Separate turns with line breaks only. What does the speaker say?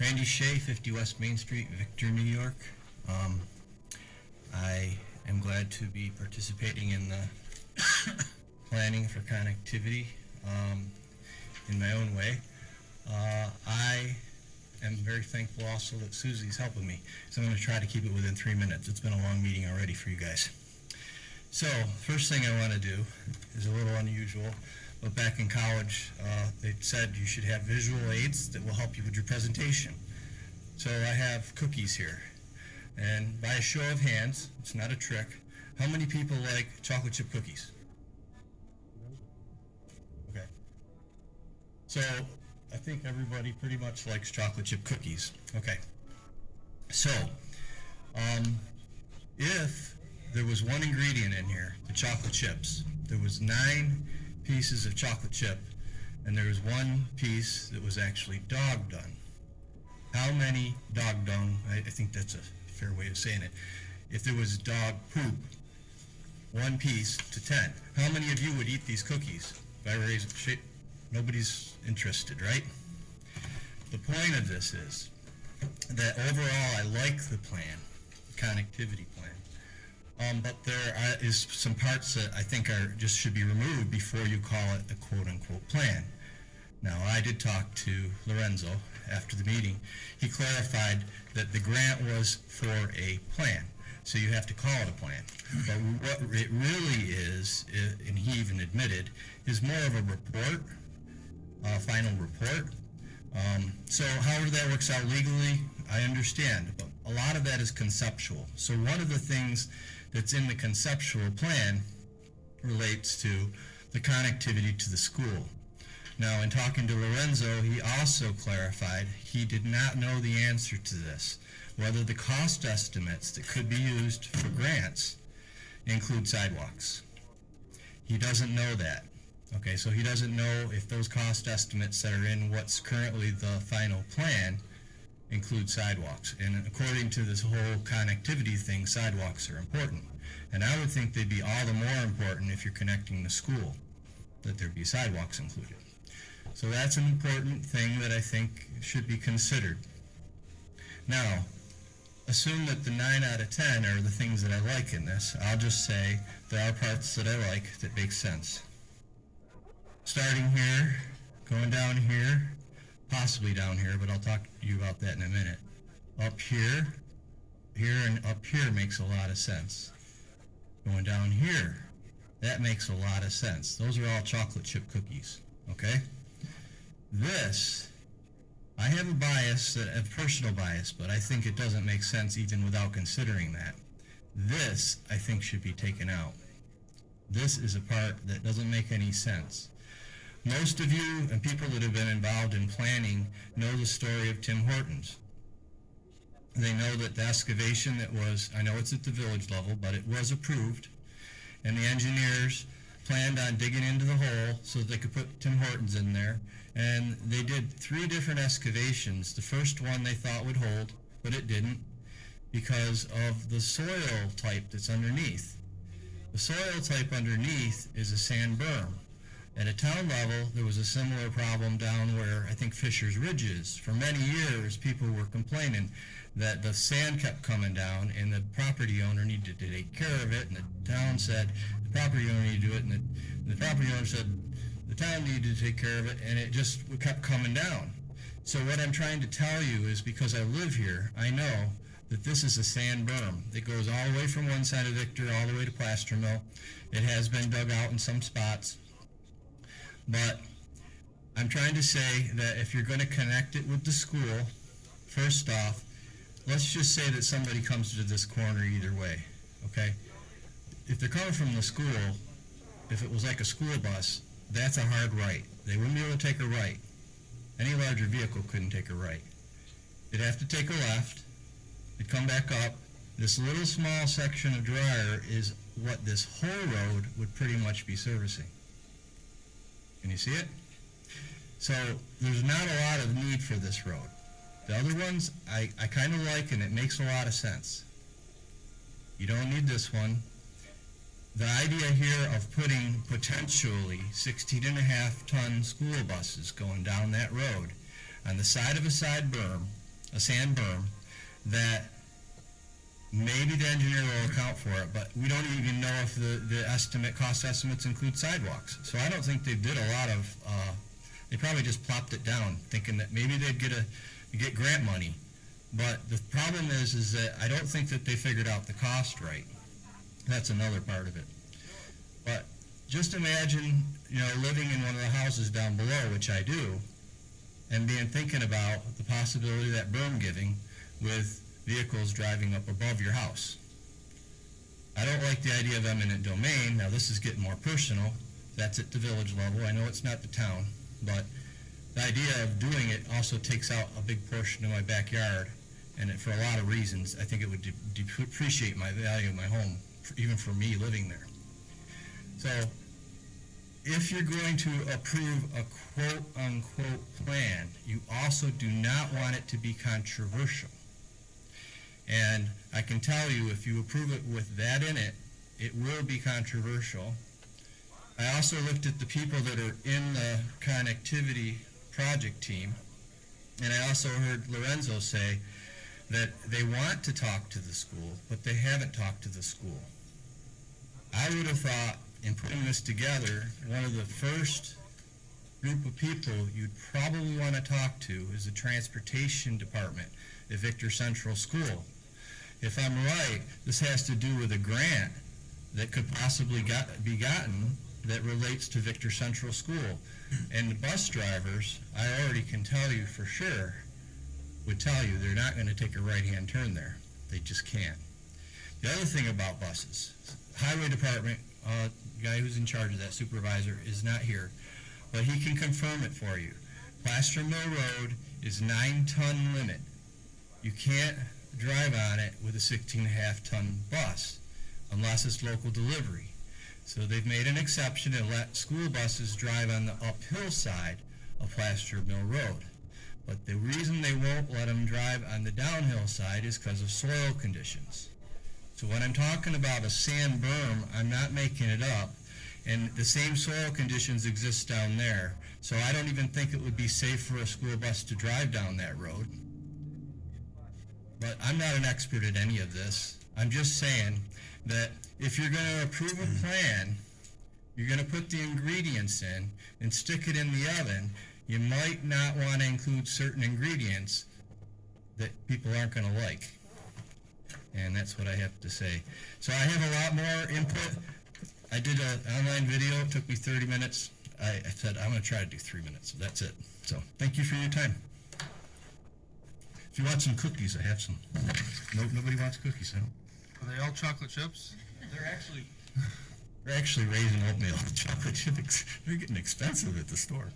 Randy Shea, 50 West Main Street, Victor, New York. I am glad to be participating in the planning for connectivity in my own way. I am very thankful also that Susie's helping me, so I'm going to try to keep it within 3 minutes. It's been a long meeting already for you guys. So, first thing I want to do is a little unusual, but back in college, they said you should have visual aids that will help you with your presentation. So I have cookies here, and by a show of hands, it's not a trick, how many people like chocolate chip cookies? Okay. So I think everybody pretty much likes chocolate chip cookies. Okay. So, if there was one ingredient in here, the chocolate chips, there was 9 pieces of chocolate chip, and there was 1 piece that was actually dog dung. How many dog dung, I think that's a fair way of saying it, if there was dog poop, 1 piece to 10, how many of you would eat these cookies? If I raise shape, nobody's interested, right? The point of this is that overall I like the plan, the connectivity plan. But there is some parts that I think just should be removed before you call it a quote-unquote plan. Now, I did talk to Lorenzo after the meeting. He clarified that the grant was for a plan, so you have to call it a plan. But what it really is, and he even admitted, is more of a report, a final report. So however that works out legally, I understand, but a lot of that is conceptual. So one of the things that's in the conceptual plan relates to the connectivity to the school. Now, in talking to Lorenzo, he also clarified he did not know the answer to this, whether the cost estimates that could be used for grants include sidewalks. He doesn't know that. Okay, so he doesn't know if those cost estimates that are in what's currently the final plan include sidewalks. And according to this whole connectivity thing, sidewalks are important. And I would think they'd be all the more important if you're connecting the school, that there'd be sidewalks included. So that's an important thing that I think should be considered. Now, assume that the 9 out of 10 are the things that I like in this. I'll just say there are parts that I like that make sense. Starting here, going down here, possibly down here, but I'll talk to you about that in a minute. Up here, here, and up here makes a lot of sense. Going down here, that makes a lot of sense. Those are all chocolate chip cookies, okay? This, I have a bias, a personal bias, but I think it doesn't make sense even without considering that. This, I think, should be taken out. This is a part that doesn't make any sense. Most of you and people that have been involved in planning know the story of Tim Hortons. They know that the excavation that was, I know it's at the village level, but it was approved, and the engineers planned on digging into the hole so that they could put Tim Hortons in there, and they did 3 different excavations. The first one they thought would hold, but it didn't, because of the soil type that's underneath. The soil type underneath is a sand berm. At a town level, there was a similar problem down where I think Fisher's Ridge is. For many years, people were complaining that the sand kept coming down and the property owner needed to take care of it, and the town said the property owner needed to do it, and the property owner said the town needed to take care of it, and it just kept coming down. So what I'm trying to tell you is, because I live here, I know that this is a sand berm that goes all the way from one side of Victor all the way to Plaster Mill. It has been dug out in some spots. But I'm trying to say that if you're going to connect it with the school, first off, let's just say that somebody comes to this corner either way, okay? If they're coming from the school, if it was like a school bus, that's a hard right. They wouldn't be able to take a right. Any larger vehicle couldn't take a right. They'd have to take a left. They'd come back up. This little small section of Dreyer is what this whole road would pretty much be servicing. Can you see it? So there's not a lot of need for this road. The other ones I kind of like, and it makes a lot of sense. You don't need this one. The idea here of putting potentially 16.5-ton school buses going down that road on the side of a side berm a sand berm, that maybe the engineer will account for it, but we don't even know if the cost estimates include sidewalks. So I don't think they did a lot of, they probably just plopped it down, thinking that maybe they'd get grant money. But the problem is that I don't think that they figured out the cost right. That's another part of it. But just imagine, living in one of the houses down below, which I do, and thinking about the possibility of that berm giving with vehicles driving up above your house. I don't like the idea of eminent domain. Now this is getting more personal. That's at the village level. I know it's not the town, but the idea of doing it also takes out a big portion of my backyard, and for a lot of reasons, I think it would depreciate my value of my home, even for me living there. So if you're going to approve a quote-unquote plan, you also do not want it to be controversial. And I can tell you, if you approve it with that in it, it will be controversial. I also looked at the people that are in the connectivity project team, and I also heard Lorenzo say that they want to talk to the school, but they haven't talked to the school. I would have thought, in putting this together, one of the first group of people you'd probably want to talk to is the transportation department at Victor Central School. If I'm right, this has to do with a grant that could possibly be gotten that relates to Victor Central School. And the bus drivers, I already can tell you for sure, would tell you they're not going to take a right-hand turn there. They just can't. The other thing about buses, highway department, guy who's in charge of that, supervisor, is not here, but he can confirm it for you. Plaster Mill Road is 9-ton limit. You can't drive on it with a 16.5-ton bus unless it's local delivery. So they've made an exception and let school buses drive on the uphill side of Plaster Mill Road. But the reason they won't let them drive on the downhill side is because of soil conditions. So when I'm talking about a sand berm, I'm not making it up. And the same soil conditions exist down there. So I don't even think it would be safe for a school bus to drive down that road. But I'm not an expert at any of this. I'm just saying that if you're going to approve a plan, you're going to put the ingredients in and stick it in the oven, you might not want to include certain ingredients that people aren't going to like. And that's what I have to say. So I have a lot more input. I did an online video. It took me 30 minutes. I said I'm going to try to do 3 minutes. So that's it. So thank you for your time. If you want some cookies, I have some. Nobody wants cookies,
Are they all chocolate chips?
They're actually raisin oatmeal. Chocolate chips. They're getting expensive at the store.